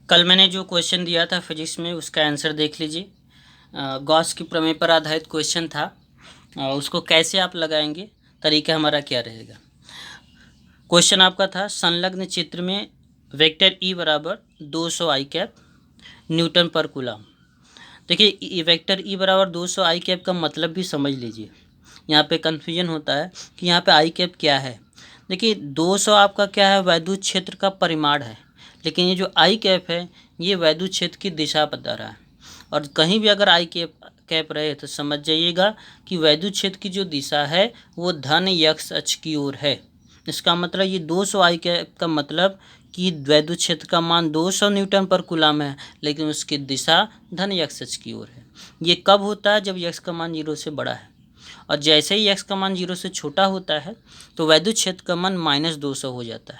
कल मैंने जो क्वेश्चन दिया था फिजिक्स में उसका आंसर देख लीजिए। गॉस की प्रमेय पर आधारित क्वेश्चन था। उसको कैसे आप लगाएंगे, तरीका हमारा क्या रहेगा। क्वेश्चन आपका था संलग्न चित्र में वेक्टर ई बराबर 200 आई कैप न्यूटन पर कूलम। देखिए वेक्टर ई बराबर 200 आई कैप का मतलब भी समझ लीजिए। यहाँ पे कन्फ्यूजन होता है कि यहाँ पे आई कैप क्या है। देखिए 200 आपका क्या है, वैद्युत क्षेत्र का परिमाण है, लेकिन ये जो आई कैप है ये वैद्युत क्षेत्र की दिशा बता रहा है। और कहीं भी अगर आई कैप कैप रहे तो समझ जाइएगा कि वैद्युत क्षेत्र की जो दिशा है वो धन एक्स अक्ष की ओर है। इसका मतलब ये 200 आई कैप का मतलब कि वैद्युत क्षेत्र का मान 200 न्यूटन पर कूलम है, लेकिन उसकी दिशा धन एक्स अक्ष की ओर है। ये कब होता है, जब एक्स का मान 0 से बड़ा है। और जैसे ही एक्स का मान 0 से छोटा होता है तो वैद्युत क्षेत्र का मान -200 हो जाता है।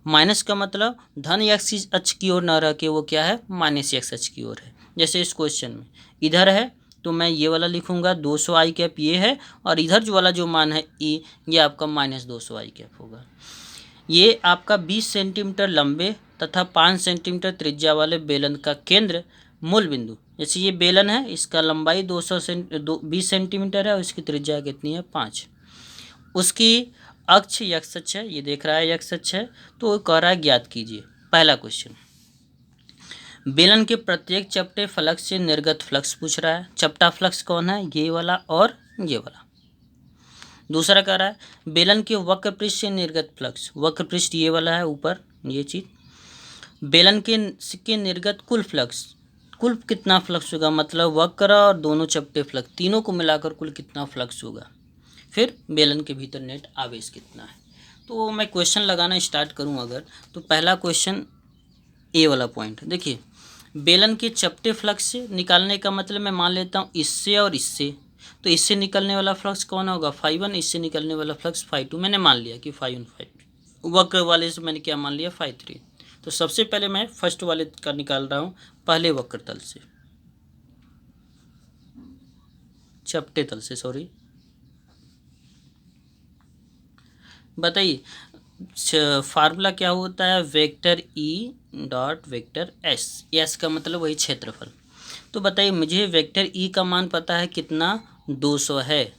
माइनस का मतलब धन एक्स अक्ष की ओर न रह के वो क्या है, माइनस एक्स अक्ष की ओर है। जैसे इस क्वेश्चन में इधर है तो मैं ये वाला लिखूंगा 200 आई कैप ये है, और इधर जो वाला जो मान है ई ये आपका -200 आई कैप होगा। ये आपका 20 सेंटीमीटर लंबे तथा 5 सेंटीमीटर त्रिज्या वाले बेलन का केंद्र मूल बिंदु, जैसे ये बेलन है इसका लंबाई 20 सेंटीमीटर है और इसकी त्रिज्या कितनी है 5। उसकी अक्ष एक्स अक्ष है, ये देख रहा है एक्स अक्ष है, तो वो कह रहा है ज्ञात कीजिए। पहला क्वेश्चन बेलन के प्रत्येक चपटे फ्लक्स से निर्गत फ्लक्स पूछ रहा है। चपटा फ्लक्स कौन है, ये वाला और ये वाला। दूसरा कह रहा है बेलन के वक्र पृष्ठ से निर्गत फ्लक्स, वक्र पृष्ठ ये वाला है ऊपर ये चीज। बेलन के निर्गत कुल फ्लक्स, कुल कितना फ्लक्स होगा, मतलब वक्र और दोनों चपटे फ्लक्स तीनों को मिलाकर कुल कितना फ्लक्स होगा। फिर बेलन के भीतर नेट आवेश कितना है। तो मैं क्वेश्चन लगाना स्टार्ट करूं अगर, तो पहला क्वेश्चन ए वाला पॉइंट देखिए, बेलन के चपटे फ्लक्स से निकालने का मतलब मैं मान लेता हूँ इससे और इससे, तो इससे निकलने वाला फ्लक्स कौन होगा φ1, इससे निकलने वाला फ्लक्स φ2। मैंने मान लिया कि φ1 φ2, वक्र वाले से मैंने क्या मान लिया φ3। तो सबसे पहले मैं फर्स्ट वाले का निकाल रहा हूँ, पहले वक्र तल से, चपटे तल से सॉरी। बताइए फार्मूला क्या होता है, vector E dot vector S, S का मतलब वही क्षेत्रफल। तो बताइए मुझे वेक्टर ई का मान पता है कितना, 200 है।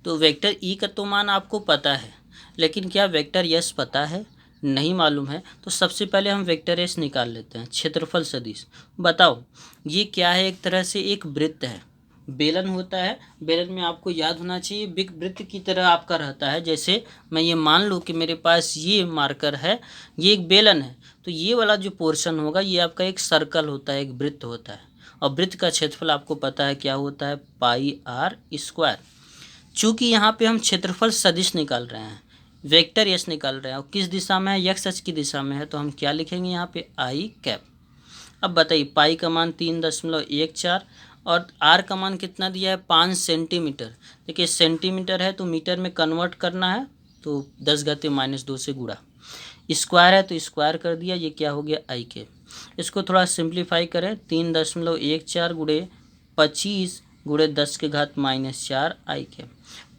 तो वेक्टर ई का तो मान आपको पता है, लेकिन क्या वेक्टर एस पता है, नहीं मालूम है। तो सबसे पहले हम वेक्टर एस निकाल लेते हैं, क्षेत्रफल सदिश। बताओ ये क्या है, एक तरह से एक वृत्त है। बेलन होता है, बेलन में आपको याद होना चाहिए बिग वृत्त की तरह आपका रहता है। जैसे मैं ये मान लूँ कि मेरे पास ये मार्कर है, ये एक बेलन है, तो ये वाला जो पोर्शन होगा ये आपका एक सर्कल होता है, एक वृत्त होता है। और वृत्त का क्षेत्रफल आपको पता है क्या होता है, πr²। चूँकि यहाँ पे हम क्षेत्रफल सदिश निकाल रहे हैं, वेक्टर एस निकाल रहे हैं, और किस दिशा में है, एक्स अक्ष की दिशा में है, तो हम क्या लिखेंगे यहाँ पे आई कैप। अब बताइए पाई का मान 3.14 और आर का मान कितना दिया है 5 सेंटीमीटर। देखिए सेंटीमीटर है तो मीटर में कन्वर्ट करना है, तो 10⁻² से गुणा, स्क्वायर है तो स्क्वायर कर दिया, ये क्या हो गया आई के। इसको थोड़ा सिंप्लीफाई करें, 3.14 गुणे 25 गुणे 10⁻⁻4 आई के।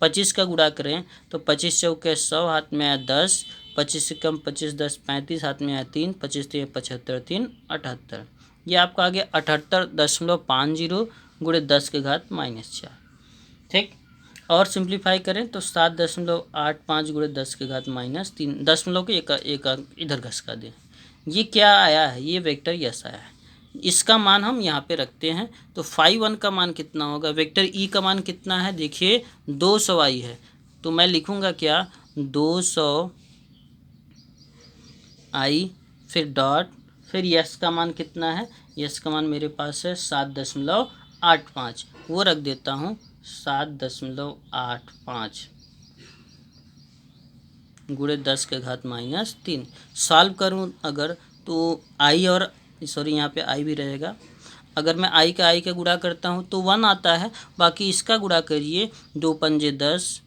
25 का गुणा करें तो 25 चौके 100, हाथ में आया 10, 25 से कम 25 10 35, हाथ में आया 3, 25 3 75, 3 78। ये आपका आ गया 78.50 गुणे 10⁻⁻4। ठीक, और सिंप्लीफाई करें तो 7.85 गुणे 10⁻⁻3, दशमलव के एक इधर घसका दें। ये क्या आया है, ये वेक्टर यस आया है। इसका मान हम यहाँ पे रखते हैं, तो φ1 का मान कितना होगा, वेक्टर ई का मान कितना है, देखिए 200 आई है, तो मैं लिखूँगा क्या 200 आई, फिर डॉट, फिर यस का मान कितना है, यस का मान मेरे पास है 7.85, वो रख देता हूँ 7.85 गुणे 10⁻⁻3। सॉल्व करूँ अगर तो आई और सॉरी यहाँ पे आई भी रहेगा, अगर मैं आई का गुणा करता हूँ तो 1 आता है, बाकी इसका गुणा करिए 2 पंजे 10,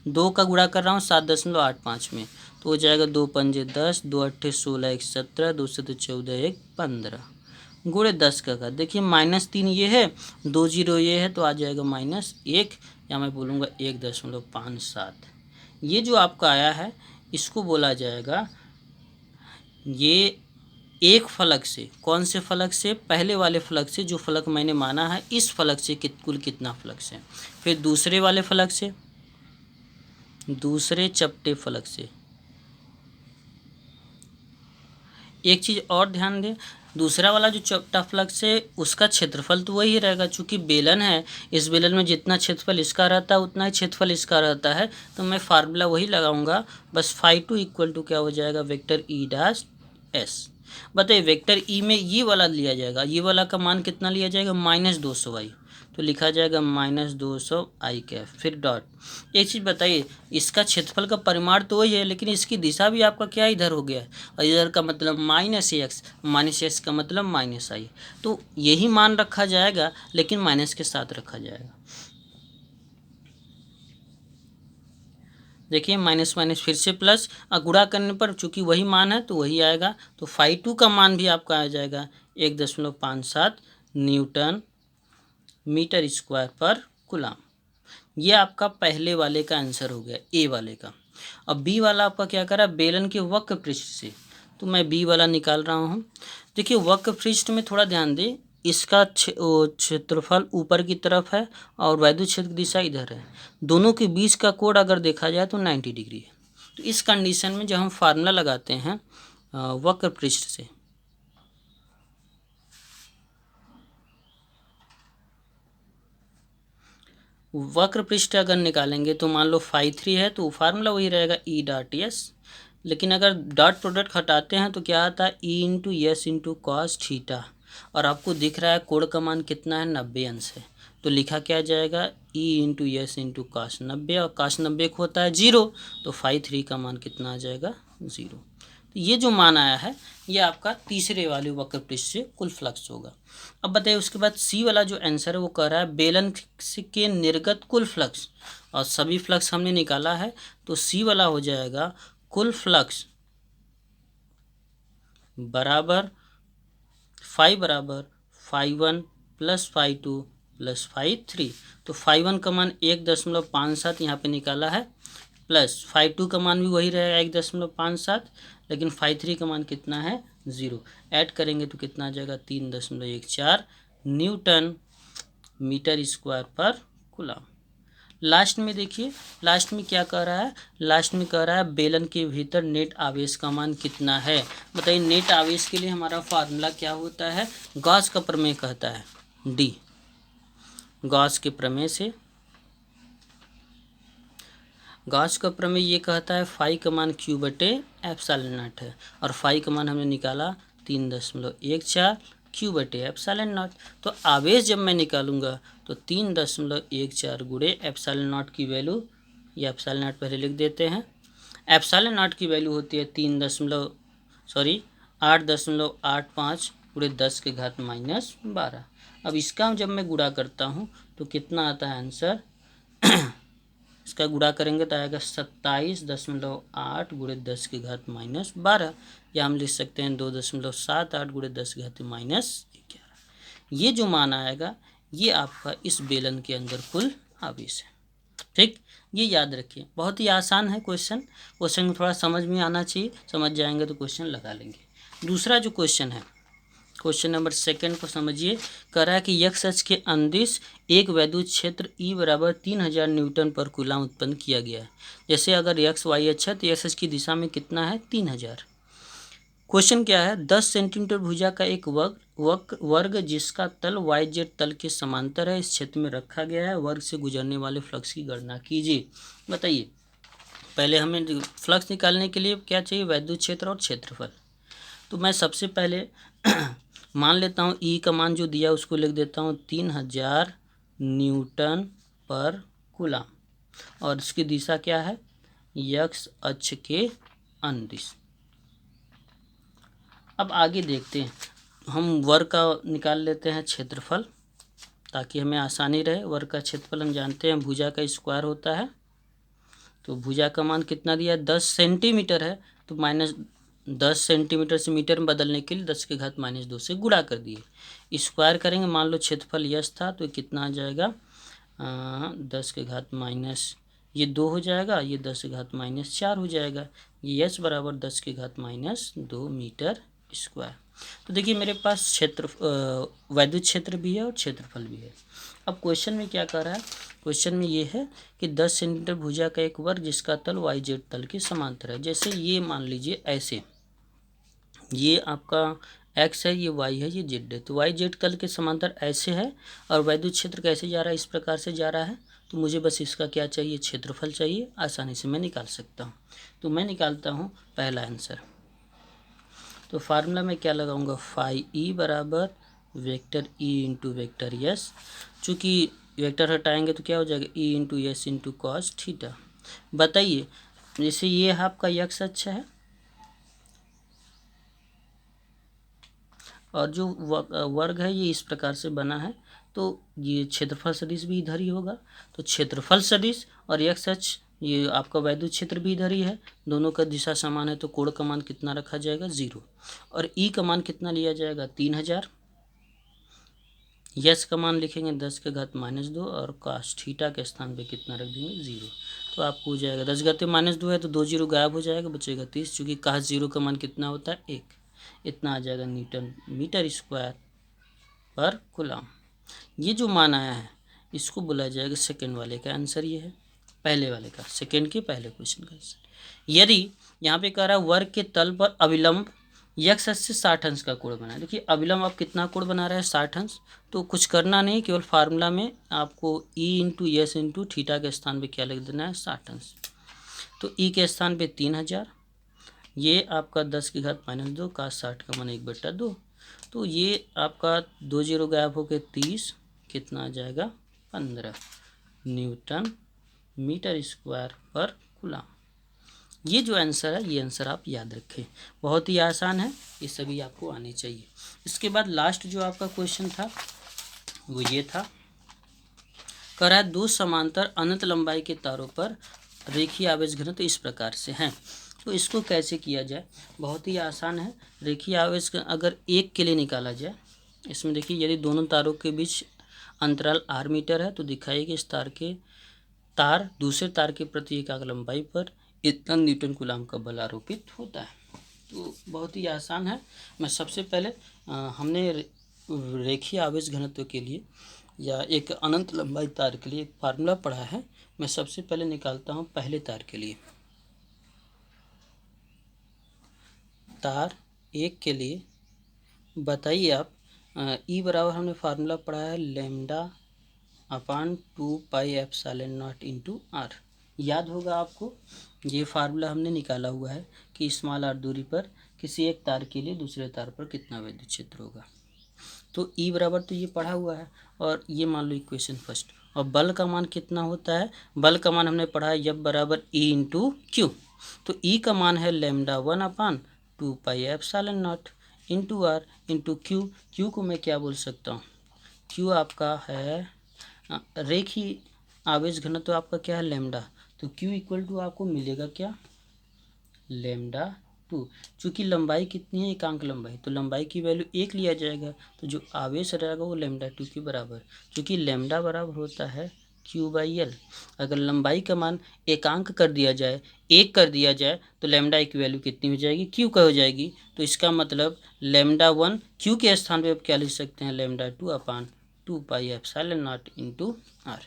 2 का गुणा कर रहा हूँ 7.85 में, तो हो जाएगा 2 पंजे 10, 2 अट्ठे 16, 1 17, 2 से 14, 1 15 गुणे 10 का घात। देखिए -3 ये है, 2 0 ये है, तो आ जाएगा -1, या मैं बोलूँगा 1.57। ये जो आपका आया है इसको बोला जाएगा, ये एक फलक से, कौन से फलक से, पहले वाले फलक से, जो फलक मैंने माना है इस फलक से कुल कितना फलक से, फिर दूसरे वाले फलक से, दूसरे चपटे फलक से। एक चीज़ और ध्यान दें, दूसरा वाला जो चपटा फ्लक्स है उसका क्षेत्रफल तो वही रहेगा, चूँकि बेलन है, इस बेलन में जितना क्षेत्रफल इसका रहता है उतना ही क्षेत्रफल इसका रहता है, तो मैं फार्मूला वही लगाऊंगा, बस φ2 इक्वल टू क्या हो जाएगा, वेक्टर ई डैश एस। बताइए वेक्टर ई में ये वाला लिया जाएगा, ये वाला का मान कितना लिया जाएगा, -200i, तो लिखा जाएगा -200i कैप, फिर डॉट। एक चीज़ बताइए, इसका क्षेत्रफल का परिमाण तो वही है, लेकिन इसकी दिशा भी आपका क्या इधर हो गया है, और इधर का मतलब -x, -x का मतलब -i, तो यही मान रखा जाएगा लेकिन माइनस के साथ रखा जाएगा। देखिए माइनस माइनस फिर से प्लस, गुणा करने पर चूंकि वही मान है तो वही आएगा, तो φ2 का मान भी आपका आ जाएगा 1.57 न्यूटन मीटर स्क्वायर पर कूलम। ये आपका पहले वाले का आंसर हो गया, ए वाले का। अब बी वाला आपका क्या करा, बेलन के वक्र पृष्ठ से, तो मैं बी वाला निकाल रहा हूँ। देखिए वक्र पृष्ठ में थोड़ा ध्यान दें, इसका क्षेत्रफल ऊपर की तरफ है और वैद्युत क्षेत्र की दिशा इधर है, दोनों के बीच का कोण अगर देखा जाए तो 90 डिग्री है। तो इस कंडीशन में जब हम फार्मूला लगाते हैं वक्र पृष्ठ से, वक्र पृष्ठ अगर निकालेंगे तो मान लो φ3 है तो फार्मूला वही रहेगा ई डॉट एस, लेकिन अगर डॉट प्रोडक्ट हटाते हैं तो क्या आता है, E into S into cos theta, और आपको दिख रहा है कोण का मान कितना है, 90 अंश है, तो लिखा क्या जाएगा, E into S into cos 90, और कॉस 90 को होता है 0, तो φ3 का मान कितना आ जाएगा, 0। तो ये जो मान आया है ये आपका तीसरे वाले वक्र पृष्ठ से कुल फ्लक्स होगा। अब बताइए उसके बाद सी वाला जो आंसर है वो कह रहा है बेलन के निर्गत कुल फ्लक्स, और सभी फ्लक्स हमने निकाला है, तो सी वाला हो जाएगा कुल फ्लक्स बराबर φ1 प्लस φ2 प्लस φ3, तो φ1 का मान 1.57 यहाँ पे निकाला है, प्लस φ2 का मान भी वही रहेगा 1.57, लेकिन φ3 का मान कितना है, 0। ऐड करेंगे तो कितना आ जाएगा, 3.14 न्यूटन मीटर स्क्वायर पर कूलम। लास्ट में देखिए, लास्ट में क्या कह रहा है, लास्ट में कह रहा है बेलन के भीतर नेट आवेश का मान कितना है। बताइए नेट आवेश के लिए हमारा फार्मूला क्या होता है, गॉस का प्रमेय कहता है, डी, गॉस के प्रमेय से, गॉस का प्रमेय ये कहता है फाई का मान क्यू बटे एप्सिलॉन नॉट है, और फाई का मान हमने निकाला 3.14 क्यू बटे एप्सिलॉन नॉट। तो आवेश जब मैं निकालूंगा तो 3.14 गुणे एप्सिलॉन नॉट की वैल्यू, ये एप्सिलॉन नॉट पहले लिख देते हैं, एप्सिलॉन नॉट की वैल्यू होती है 8.85 गुणे 10 के घात -12। अब इसका जब मैं गुणा करता हूँ तो कितना आता है आंसर, इसका गुणा करेंगे तो आएगा 27.8 गुणे 10 के घात -12, या हम लिख सकते हैं 2.78 गुणे 10 के घात -11। ये जो मान आएगा ये आपका इस बेलन के अंदर कुल आवेश है। ठीक, ये याद रखिए, बहुत ही आसान है क्वेश्चन, क्वेश्चन में थोड़ा समझ में आना चाहिए, समझ जाएंगे तो क्वेश्चन लगा लेंगे। दूसरा जो क्वेश्चन है, क्वेश्चन नंबर 2 को समझिए, कह रहा है कि x अक्ष के अंदिश एक वैद्युत क्षेत्र E बराबर 3000 न्यूटन पर कूलम उत्पन्न किया गया है। जैसे अगर x y अक्ष है तो x अक्ष की दिशा में कितना है, 3000। क्वेश्चन क्या है, 10 सेंटीमीटर भुजा का एक वर्ग जिसका तल YZ तल के समांतर है इस क्षेत्र में रखा गया है, वर्ग से गुजरने वाले फ्लक्स की गणना कीजिए। बताइए पहले हमें फ्लक्स निकालने के लिए क्या चाहिए, वैद्युत क्षेत्र और क्षेत्रफल। तो मैं सबसे पहले मान लेता हूँ ई का मान जो दिया उसको लिख देता हूँ 3000 न्यूटन पर कूलम, और इसकी दिशा क्या है, x अक्ष के अंदिश। अब आगे देखते हैं, हम वर्ग का निकाल लेते हैं क्षेत्रफल ताकि हमें आसानी रहे। वर्ग का क्षेत्रफल हम जानते हैं भुजा का स्क्वायर होता है, तो भुजा का मान कितना दिया, 10 सेंटीमीटर है, तो -10 सेंटीमीटर से मीटर में बदलने के लिए 10 के घात -2 से गुणा कर दिए, स्क्वायर करेंगे, मान लो क्षेत्रफल यस था तो कितना आ जाएगा, 10 के घात माइनस ये 2 हो जाएगा, ये 10 के घात -4 हो जाएगा, ये यस बराबर 10 के घात -2 मीटर स्क्वायर। तो देखिए मेरे पास क्षेत्र वैद्युत क्षेत्र भी है और क्षेत्रफल भी है। अब क्वेश्चन में क्या कर रहा है, क्वेश्चन में ये है कि 10 सेंटीमीटर भुजा का एक वर्ग जिसका तल वाई जेड तल के समांतर है। जैसे ये मान लीजिए ऐसे, ये आपका एक्स है, ये वाई है, ये जेड है, तो वाई जेड तल के समांतर ऐसे है और वैद्युत क्षेत्र कैसे जा रहा है, इस प्रकार से जा रहा है। तो मुझे बस इसका क्या चाहिए, क्षेत्रफल चाहिए, आसानी से मैं निकाल सकता हूँ। तो मैं निकालता हूँ पहला आंसर। तो फार्मूला में क्या लगाऊंगा, फाई ई बराबर vector E into vector yes. चूँकि वेक्टर हटाएंगे तो क्या हो जाएगा, E into yes into cos theta. बताइए, जैसे ये आपका यक्स अक्ष है और जो वर्ग है ये इस प्रकार से बना है, तो ये क्षेत्रफल सदिश भी इधर ही होगा। तो क्षेत्रफल सदिश और एक्स अक्ष, ये आपका वैद्युत क्षेत्र भी इधर ही है, दोनों का दिशा समान है, तो कोण का मान कितना रखा जाएगा, 0। और ई का मान कितना लिया जाएगा, 3000। यस का मान लिखेंगे 10 के घात -2 और कास थीटा के स्थान पे कितना रख देंगे, 0। तो आपको हो जाएगा 10 घात -2 है तो 2 0 गायब हो जाएगा, बचेगा 30। चूँकि कास 0 का मान कितना होता है, 1। इतना आ जाएगा न्यूटन मीटर स्क्वायर पर कूलम। ये जो मान आया है इसको बोला जाएगा सेकंड वाले का आंसर, ये है पहले वाले का, सेकंड के पहले क्वेश्चन का आंसर। यदि यहाँ पे कह रहा है वर्ग के तल पर अविलंब यक्स अक्ष से 60 अंश का कोण बना है। देखिए अविलंब आप कितना कोण बना रहा है, 60 अंश। तो कुछ करना नहीं, केवल फार्मूला में आपको E into yes into theta के स्थान पे क्या लिख देना है, 60 अंश। तो ई के स्थान पे 3000, ये आपका 10 की घात -2 का 60 का मान 1/2। तो ये आपका 2 0 गायब हो के 30, कितना आ जाएगा, 15 न्यूटन मीटर स्क्वायर पर कूलम। ये जो आंसर है, ये आंसर आप याद रखें, बहुत ही आसान है, ये सभी आपको आने चाहिए। इसके बाद लास्ट जो आपका क्वेश्चन था वो ये था, कह रहा है दो समांतर अनंत लंबाई के तारों पर रेखीय आवेश घनत्व इस प्रकार से हैं। तो इसको कैसे किया जाए, बहुत ही आसान है। रेखीय आवेश अगर एक के लिए निकाला जाए, इसमें देखिए यदि दोनों तारों के बीच अंतराल r मीटर है तो दिखाइए कि इस तार दूसरे तार के प्रति एकाग्र लंबाई पर इतना न्यूटन कूलम का बल आरोपित होता है। तो बहुत ही आसान है। मैं सबसे पहले हमने रेखीय आवेश घनत्व के लिए या एक अनंत लंबाई तार के लिए एक फार्मूला पढ़ा है। मैं सबसे पहले निकालता हूँ पहले तार के लिए। तार एक के लिए बताइए आप, ई बराबर हमने फार्मूला पढ़ा है लैम्डा अपान 2πε0 इंटू आर। याद होगा आपको, ये फार्मूला हमने निकाला हुआ है कि स्मॉल r दूरी पर किसी एक तार के लिए दूसरे तार पर कितना विद्युत क्षेत्र होगा। तो ई बराबर तो ये पढ़ा हुआ है, और ये मान लो इक्वेशन फर्स्ट। और बल का मान कितना होता है, बल का मान हमने पढ़ा है F बराबर ई इंटू क्यू। तो ई का मान है lambda 1/2πε0 into R into Q. Q को मैं क्या बोल सकता हूँ, क्यू आपका है रेखीय आवेश घनत्व, तो आपका क्या है लैम्डा। तो क्यू इक्वल टू आपको मिलेगा क्या, लैम्डा 2। चूँकि लंबाई कितनी है, एकांक लंबाई, तो लंबाई की वैल्यू 1 लिया जाएगा, तो जो आवेश रहेगा वो लैम्डा 2 के बराबर। चूँकि लैम्डा बराबर होता है Q/L। अगर लंबाई का मान एकांक कर दिया जाए, 1 कर दिया जाए, तो लैम्डा की वैल्यू कितनी हो जाएगी, Q का हो जाएगी। तो इसका मतलब लैम्डा 1 Q के स्थान पे आप क्या लिख सकते हैं, लैम्डा 2/2πε0 इंटू आर।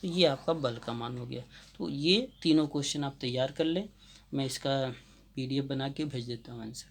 तो ये आपका बल का मान हो गया। तो ये तीनों क्वेश्चन आप तैयार कर लें, मैं इसका PDF बना के भेज देता हूँ आंसर।